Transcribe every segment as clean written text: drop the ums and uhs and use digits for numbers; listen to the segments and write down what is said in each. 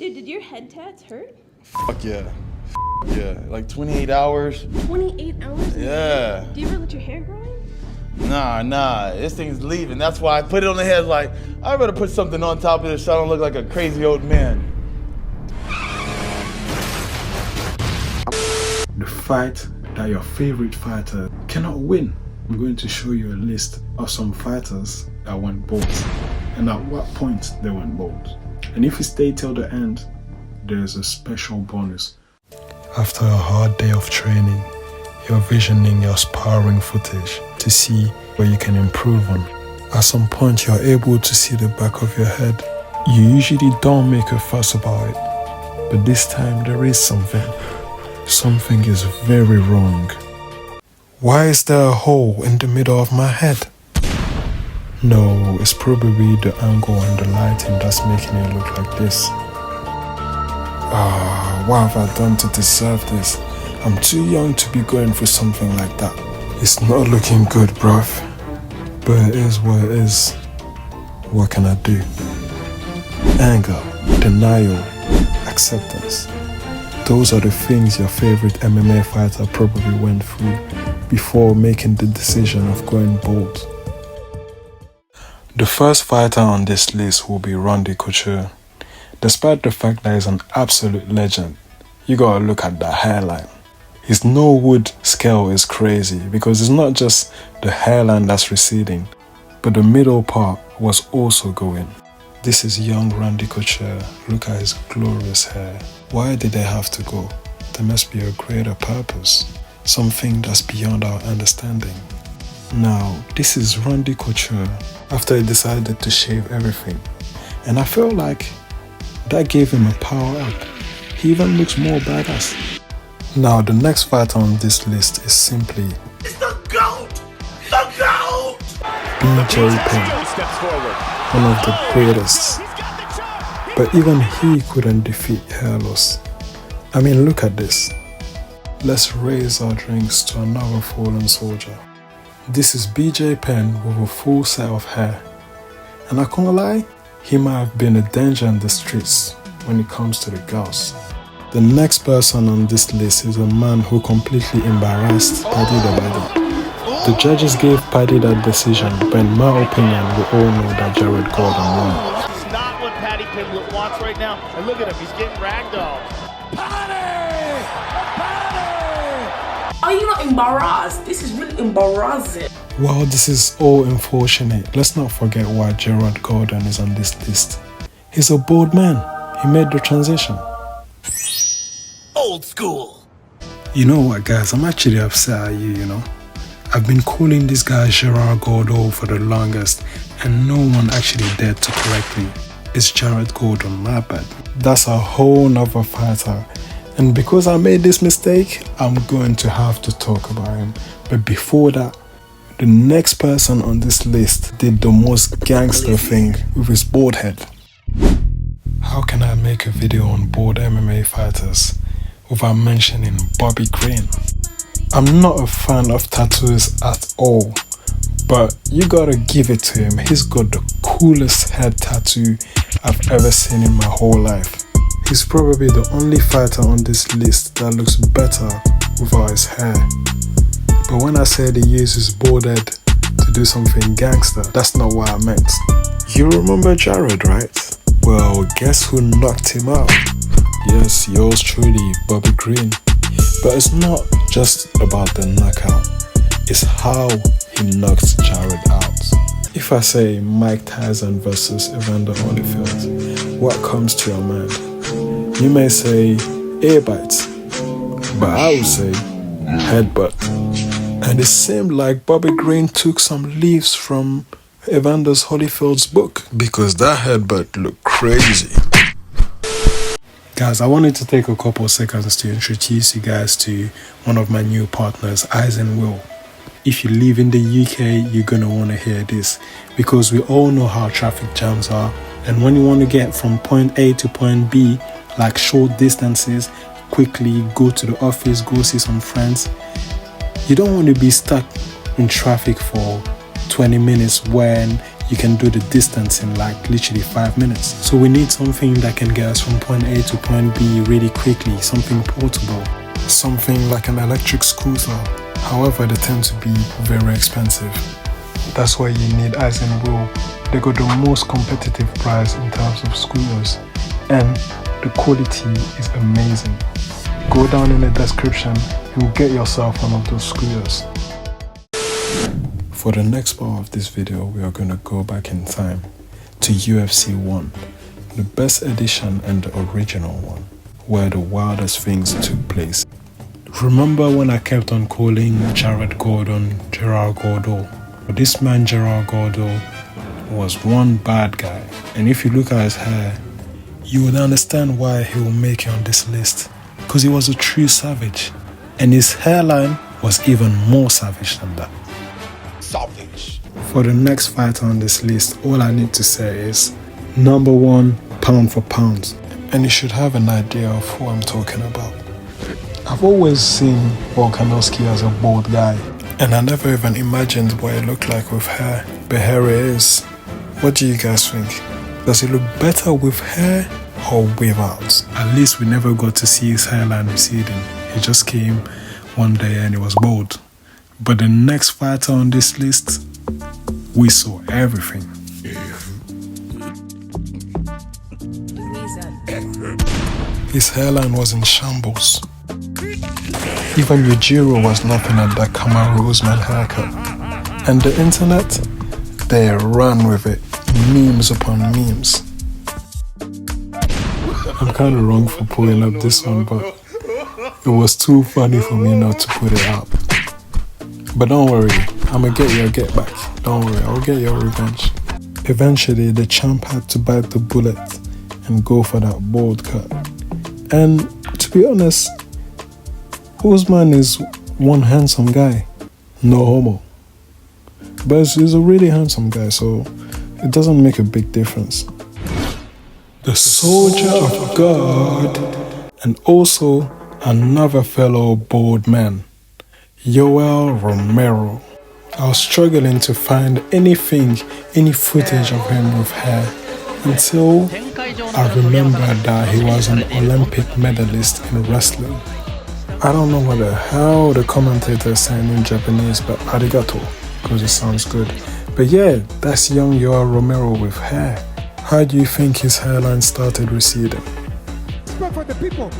Dude, did your head tats hurt? Fuck yeah. Yeah, like 28 hours. 28 hours? Yeah. Do you ever let your hair grow in? Nah, this thing's leaving. That's why I put it on the head like, I better put something on top of this so I don't look like a crazy old man. The fight that your favorite fighter cannot win. I'm going to show you a list of some fighters that went bald and at what point they went bald. And if you stay till the end, there's a special bonus. After a hard day of training, you're visioning your sparring footage to see where you can improve on. At some point, you're able to see the back of your head. You usually don't make a fuss about it, but this time there is something. Something is very wrong. Why is there a hole in the middle of my head? No, it's probably the angle and the lighting that's making it look like this. What have I done to deserve this? I'm too young to be going for something like that. It's not looking good, bruv. But it is what it is. What can I do? Anger, denial, acceptance. Those are the things your favorite MMA fighter probably went through before making the decision of going bald. The first fighter on this list will be Randy Couture. Despite the fact that he's an absolute legend, you gotta look at that hairline. His Norwood scale is crazy because it's not just the hairline that's receding, but the middle part was also going. This is young Randy Couture. Look at his glorious hair. Why did they have to go? There must be a greater purpose, something that's beyond our understanding. Now, this is Randy Couture after he decided to shave everything. And I feel like that gave him a power up. He even looks more badass. Now, the next fighter on this list is simply It's the GOAT! The GOAT! BJ Penn, one of the greatest. But even he couldn't defeat hair loss. I mean, look at this. Let's raise our drinks to another fallen soldier. This is BJ Penn with a full set of hair. And I can't lie, he might have been a danger in the streets when it comes to the girls. The next person on this list is a man who completely embarrassed Paddy the Baddy. The judges gave Paddy that decision, but in my opinion, we all know that Jared Gordon won. This is not what Paddy Pimblett wants right now. And look at him, he's getting ragdolled. Paddy! Are you not embarrassed? This is really embarrassing. While this is all unfortunate, let's not forget why Jared Gordon is on this list. He's a bold man. He made the transition. Old school. You know what, guys? I'm actually upset at you, I've been calling this guy Gerard Gordeau for the longest, and no one actually dared to correct me. It's Jared Gordon, my bad. That's a whole nother fighter. And because I made this mistake, I'm going to have to talk about him. But before that, the next person on this list did the most gangster thing with his bald head. How can I make a video on bald MMA fighters without mentioning Bobby Green? I'm not a fan of tattoos at all, but you gotta give it to him. He's got the coolest head tattoo I've ever seen in my whole life. He's probably the only fighter on this list that looks better without his hair. But when I said he used his bald head to do something gangster, that's not what I meant. You remember Jared, right? Well, guess who knocked him out? Yes, yours truly, Bobby Green. But it's not just about the knockout, it's how he knocked Jared out. If I say Mike Tyson versus Evander Holyfield, what comes to your mind? You may say ear bites, but I would say headbutt. And it seemed like Bobby Green took some leaves from Evander Holyfield's book, because that headbutt looked crazy. Guys, I wanted to take a couple of seconds to introduce you guys to one of my new partners, iSinwheel. If you live in the UK, you're gonna want to hear this, because we all know how traffic jams are, and when you want to get from point A to point B, like short distances, quickly go to the office, go see some friends, you don't want to be stuck in traffic for 20 minutes when you can do the distance in like literally 5 minutes. So we need something that can get us from point A to point B really quickly, something portable, something like an electric scooter. However, they tend to be very expensive. That's why you need iSinwheel. They got the most competitive price in terms of scooters, and the quality is amazing. Go down in the description and get yourself one of those scooters. For the next part of this video, we are going to go back in time to UFC 1, the best edition and the original one, where the wildest things took place. Remember when I kept on calling Gerard Gordo? But this man Gerard Gordo was one bad guy, and if you look at his hair, you would understand why he will make it on this list, because he was a true savage, and his hairline was even more savage than that. Savage. For the next fighter on this list, all I need to say is number 1 pound for pound, and you should have an idea of who I'm talking about. I've always seen Volkanovski as a bald guy, and I never even imagined what it looked like with hair, but here it is. What do you guys think? Does he look better with hair or without? At least we never got to see his hairline receding. He just came one day and he was bald. But the next fighter on this list, we saw everything. His hairline was in shambles. Even Yujiro was laughing at that Kamaru Usman haircut. And the internet, they ran with it. Memes upon memes. I'm kind of wrong for pulling up this one, but it was too funny for me not to put it up. But don't worry, I'ma get your get back. Don't worry, I'll get your revenge. Eventually, the champ had to bite the bullet and go for that bald cut. And to be honest, Usman is one handsome guy. No homo. But he's a really handsome guy, so it doesn't make a big difference. The soldier of God, and also another fellow bald man, Yoel Romero. I was struggling to find any footage of him with hair until I remembered that he was an Olympic medalist in wrestling. I don't know what the hell the commentator is saying in Japanese, but arigato, because it sounds good. But yeah, that's young Yoel Romero with hair. How do you think his hairline started receding? For the people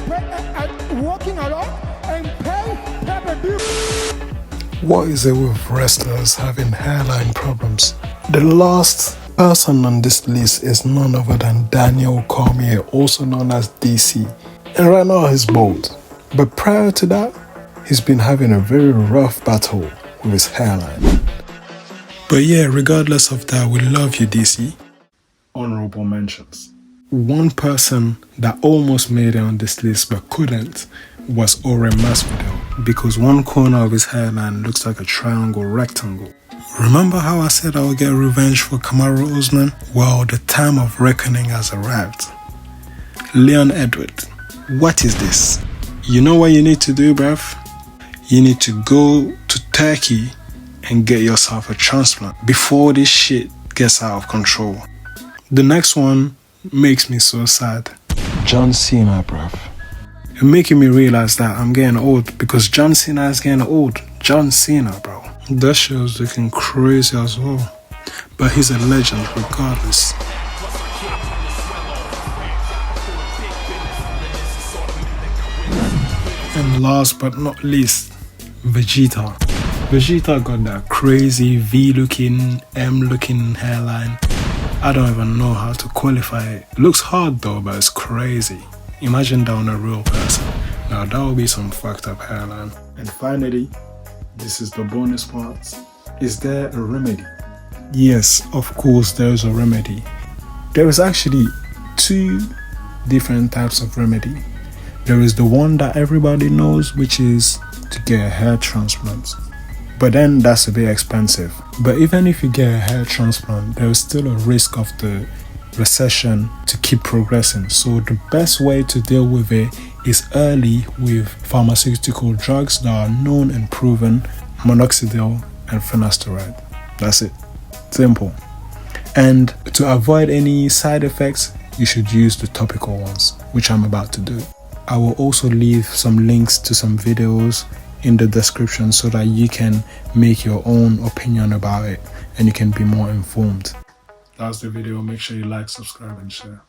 pay, walking along and pay. What is it with wrestlers having hairline problems? The last person on this list is none other than Daniel Cormier, also known as DC. And right now he's bald. But prior to that, he's been having a very rough battle with his hairline. But yeah, regardless of that, we love you, DC. Honorable mentions. One person that almost made it on this list but couldn't was Masvidal, because one corner of his hairline looks like a triangle rectangle. Remember how I said I would get revenge for Kamaru Usman? Well, the time of reckoning has arrived. Leon Edward, what is this? You know what you need to do, bruv? You need to go to Turkey and get yourself a transplant before this shit gets out of control. The next one makes me so sad. John Cena, bruv. It's making me realize that I'm getting old, because John Cena is getting old. John Cena, bro. That show's looking crazy as well. But he's a legend regardless. And last but not least, Vegeta. Vegeta got that crazy V-looking, M-looking hairline. I don't even know how to qualify it. Looks hard though, but it's crazy. Imagine that on a real person. Now that would be some fucked up hairline. And finally, this is the bonus part. Is there a remedy? Yes, of course there is a remedy. There is actually 2 different types of remedy. There is the one that everybody knows, which is to get a hair transplant. But then that's a bit expensive. But even if you get a hair transplant, there is still a risk of the recession to keep progressing. So the best way to deal with it is early with pharmaceutical drugs that are known and proven, Minoxidil and Finasteride. That's it. Simple. And to avoid any side effects, you should use the topical ones, which I'm about to do. I will also leave some links to some videos in the description so that you can make your own opinion about it and you can be more informed. That's the video. Make sure you like, subscribe, and share.